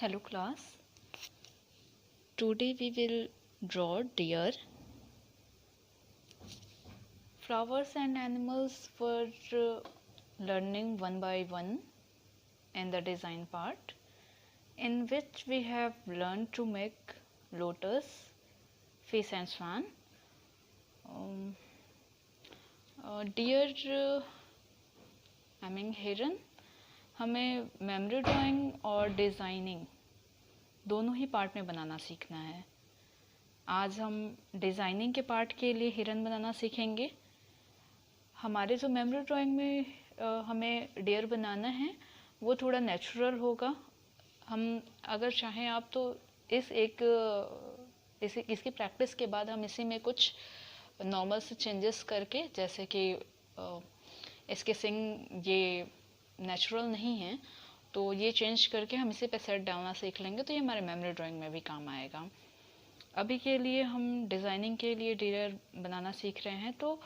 Hello class. Today we will draw deer. Flowers and animals were learning one by one in the design part, in which we have learned to make lotus, fish and swan. Deer I mean हिरन हमें memory drawing और designing दोनों ही part में बनाना सीखना है। आज हम designing के पार्ट के लिए हिरन बनाना सीखेंगे। हमारे जो मेमोरी ड्राइंग में हमें डियर बनाना है वो थोड़ा नेचुरल होगा। हम अगर चाहें आप तो इसकी प्रैक्टिस के बाद हम इसी में कुछ नॉर्मल से चेंजेस करके, जैसे कि इसके सिंग ये नेचुरल नहीं है तो ये चेंज करके हम इसी पे सेट डालना सीख लेंगे, तो ये हमारे मेमोरी ड्राइंग में भी काम आएगा। अभी के लिए हम डिज़ाइनिंग के लिए डियर बनाना सीख रहे हैं, तो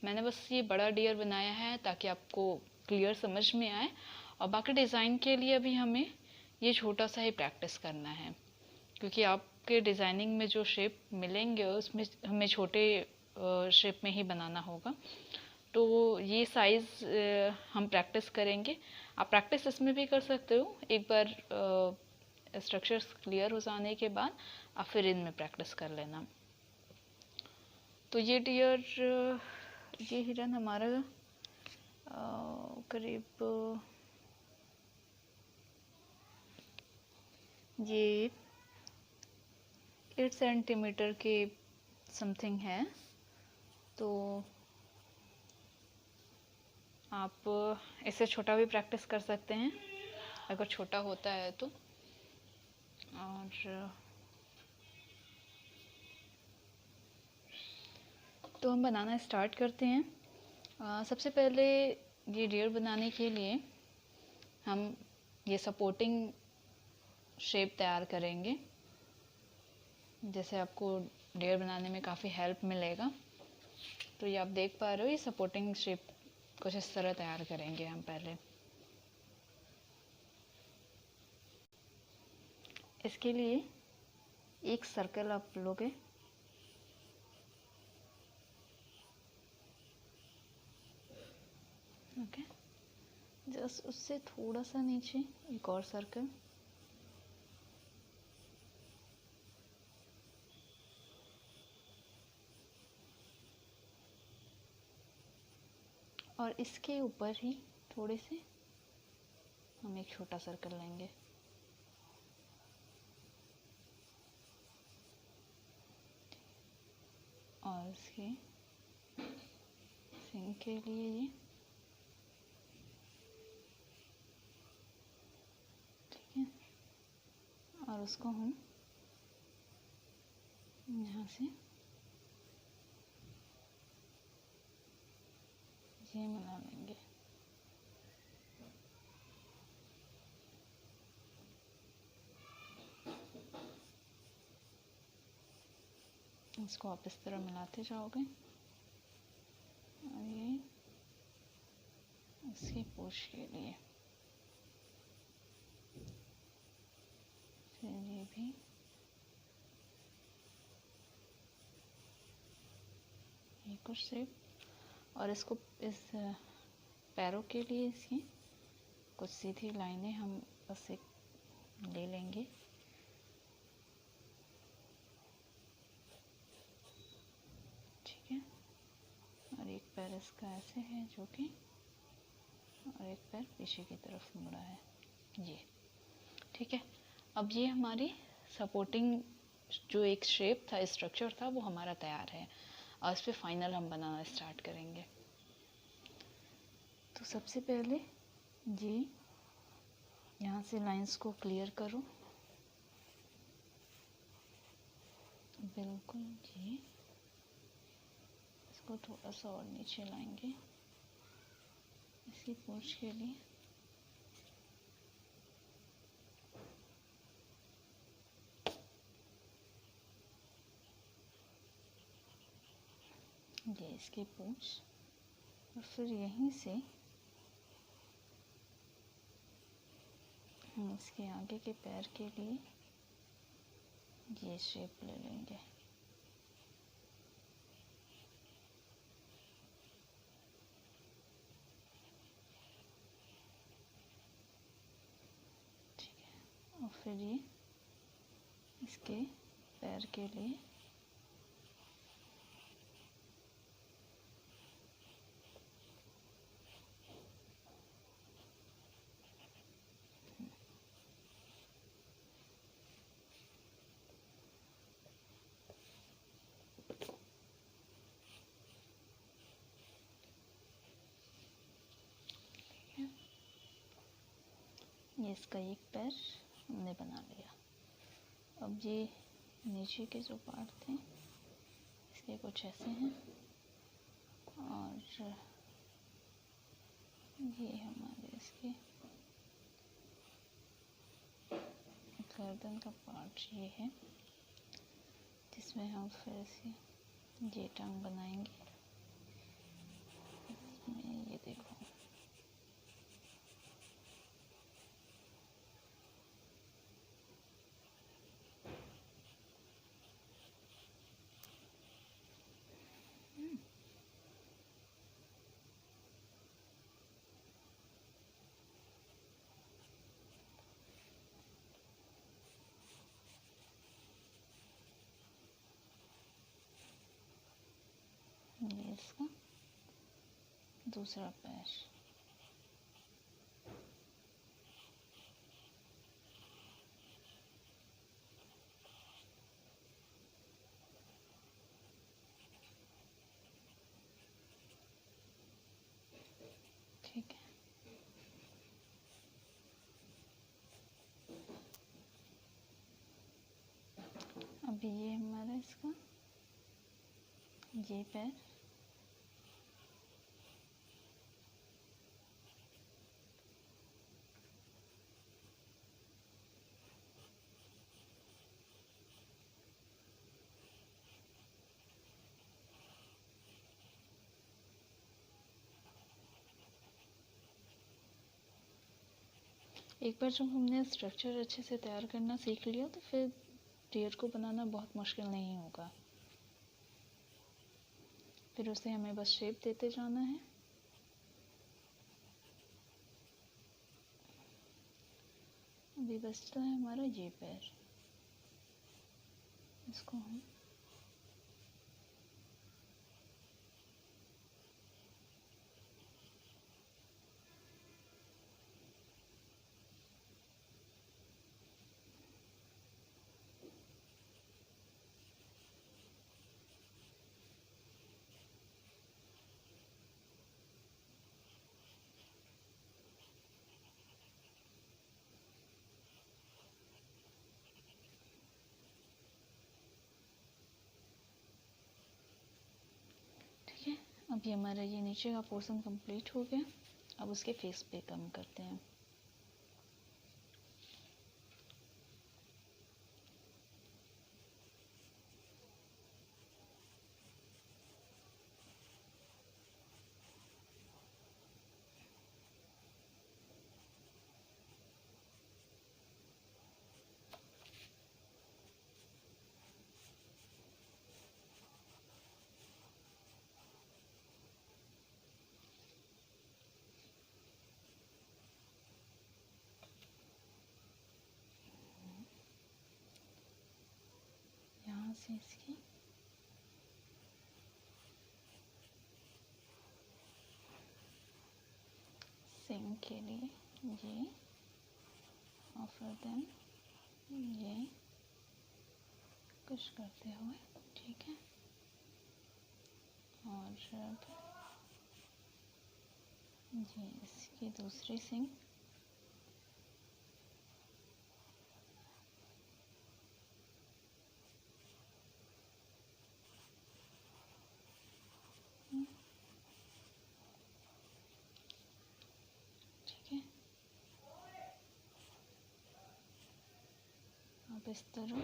मैंने बस ये बड़ा डियर बनाया है ताकि आपको क्लियर समझ में आए, और बाकी डिज़ाइन के लिए अभी हमें ये छोटा सा ही प्रैक्टिस करना है, क्योंकि आपके डिज़ाइनिंग में जो शेप मिलेंगे उसमें हमें छोटे शेप में ही बनाना होगा। तो ये साइज़ हम प्रैक्टिस करेंगे। आप प्रैक्टिस इसमें भी कर सकते हो, एक बार स्ट्रक्चर्स क्लियर हो जाने के बाद आप फिर इनमें प्रैक्टिस कर लेना। तो ये डियर, ये हिरन हमारा करीब ये 8 सेंटीमीटर के समथिंग है। तो आप इससे छोटा भी प्रैक्टिस कर सकते हैं अगर छोटा होता है तो। और तो हम बनाना स्टार्ट करते हैं। सबसे पहले ये डियर बनाने के लिए हम ये सपोर्टिंग शेप तैयार करेंगे, जैसे आपको डियर बनाने में काफ़ी हेल्प मिलेगा। तो ये आप देख पा रहे हो, ये सपोर्टिंग शेप कुछ इस तरह तैयार करेंगे हम पहले। इसके लिए एक सर्कल आप लोगे, ओके, जस्ट उससे थोड़ा सा नीचे एक और सर्कल, और इसके ऊपर ही थोड़े से हम एक छोटा सर्कल लेंगे। और इसके सिंग के लिए ये, ठीक है, और उसको हम यहाँ से ये मिला लेंगे। इसको आप इस तरह मिलाते जाओगे, और ये इसकी पूंछ के लिए, फिर ये भी ये कुछ शेप, और इसको इस पैरों के लिए इसकी कुछ सीधी लाइनें हम बस एक ले लेंगे। ठीक है, और एक पैर इसका ऐसे है जो कि, और एक पैर पीछे की तरफ मुड़ा है, ये ठीक है। अब ये हमारी सपोर्टिंग जो एक शेप था, स्ट्रक्चर था, वो हमारा तैयार है, और इस पर फाइनल हम बनाना स्टार्ट करेंगे। तो सबसे पहले ये यहाँ से लाइंस को क्लियर करो, बिल्कुल ये, इसको थोड़ा सा और नीचे लाएंगे इसकी पूंछ के लिए। ये इसकी पूंछ, और फिर यहीं से हम इसके आगे के पैर के लिए ये शेप ले लेंगे। ठीक है, और फिर ये इसके पैर के लिए ये इसका एक पैर हमने बना लिया। अब ये नीचे के जो पार्ट थे इसके कुछ ऐसे हैं, और ये हमारे इसके गर्दन का पार्ट ये है, जिसमें हम फिर से ये टांग बनाएंगे। इसमें ये देखो, ये इसका दूसरा पैर। ठीक है, अभी ये हमारा इसका ये पैर, एक बार जब हमने स्ट्रक्चर अच्छे से तैयार करना सीख लिया तो फिर टीयर को बनाना बहुत मुश्किल नहीं होगा। फिर उसे हमें बस शेप देते जाना है। अभी बचता है हमारा ये पैर, इसको हम अभी हमारा ये नीचे का पोर्शन कंप्लीट हो गया। अब उसके फेस पे कम करते हैं। यहाँ से इसकी सिंग के लिए ये, और फिर देन ये कुछ करते हुए, ठीक है। और अब ये इसकी दूसरी सिंग, ठीक है। अब इस तरह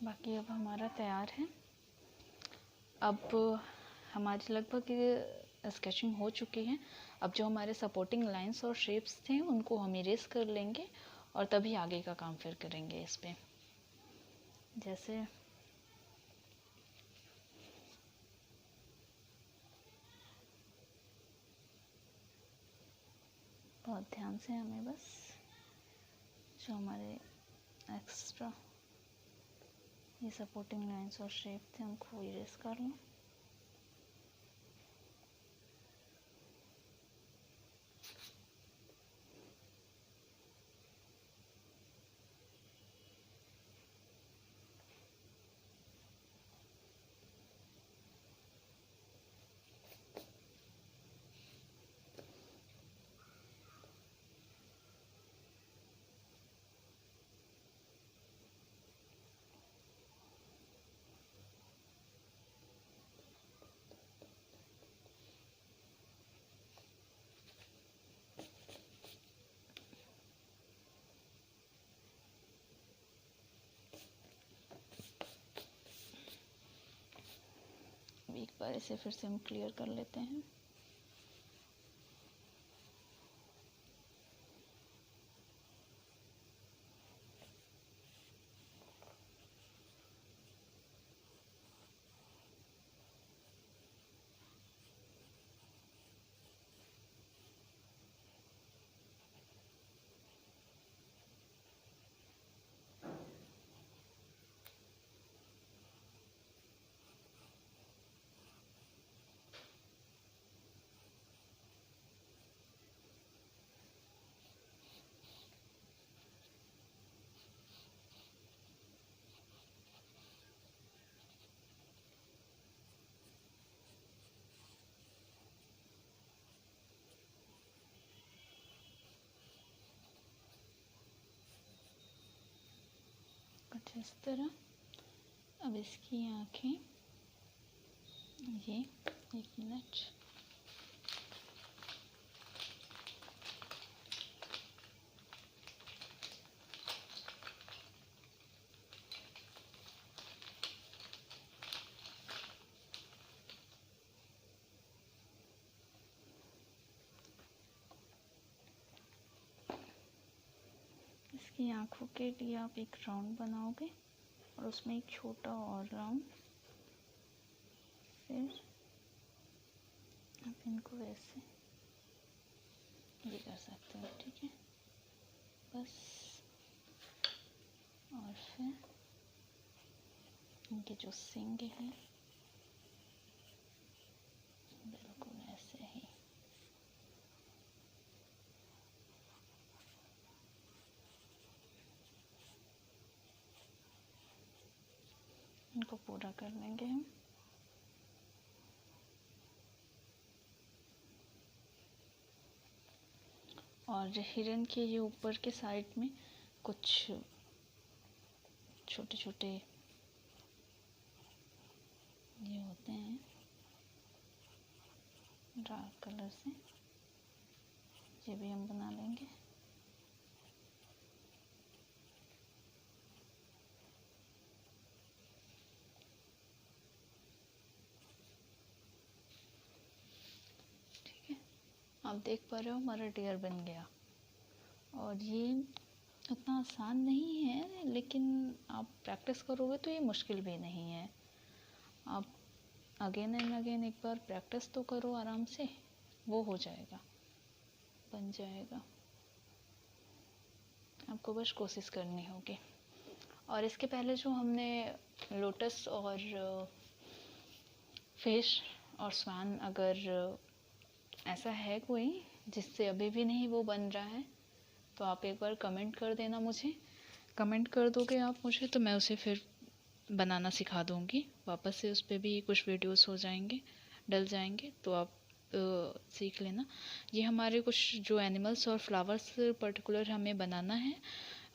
बाकी अब हमारा तैयार है। अब हमारी लगभग स्केचिंग हो चुकी है। अब जो हमारे सपोर्टिंग लाइंस और शेप्स थे उनको हम इरेज कर लेंगे और तभी आगे का काम फिर करेंगे इस पे। जैसे बहुत ध्यान से हमें बस जो हमारे एक्स्ट्रा ये सपोर्टिंग लाइंस और शेप थे उनको इरेज कर लो। एक बार इसे फिर से हम क्लियर कर लेते हैं। कुछ इस तरह। अब इसकी आँखें ये 1 मिनट। इसकी आँखों के लिए आप एक राउंड बनाओगे और उसमें एक छोटा और राउंड, फिर आप इनको वैसे भी कर सकते हो, ठीक है। बस, और फिर इनके जो सींग हैं बिल्कुल ऐसे ही। इनको पूरा कर लेंगे हम। और हिरन के ये ऊपर के साइड में कुछ छोटे छोटे ये होते हैं डार्क कलर से, ये भी हम बना लेंगे। ठीक है, आप देख पा रहे हो हमारा डियर बन गया। और ये उतना आसान नहीं है, लेकिन आप प्रैक्टिस करोगे तो ये मुश्किल भी नहीं है। आप अगेन एंड अगेन एक बार प्रैक्टिस तो करो आराम से, वो हो जाएगा, बन जाएगा। आपको बस कोशिश करनी होगी। और इसके पहले जो हमने लोटस और फिश और स्वान, अगर ऐसा है कोई जिससे अभी भी नहीं वो बन रहा है तो आप एक बार कमेंट कर देना मुझे। कमेंट कर दोगे आप मुझे तो मैं उसे फिर बनाना सिखा दूँगी वापस से। उस पर भी कुछ वीडियोस हो जाएंगे, डल जाएंगे, तो आप सीख लेना। ये हमारे कुछ जो एनिमल्स और फ्लावर्स पर्टिकुलर हमें बनाना है,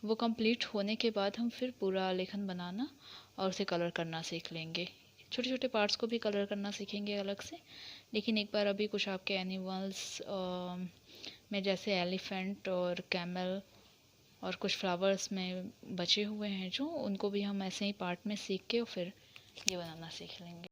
वो कंप्लीट होने के बाद हम फिर पूरा लेखन बनाना और उसे कलर करना सीख लेंगे। छोटे छोटे पार्ट्स को भी कलर करना सीखेंगे अलग से। लेकिन एक बार अभी कुछ आपके एनिमल्स में जैसे एलिफेंट और कैमल और कुछ फ्लावर्स में बचे हुए हैं जो, उनको भी हम ऐसे ही पार्ट में सीख के और फिर ये बनाना सीख लेंगे।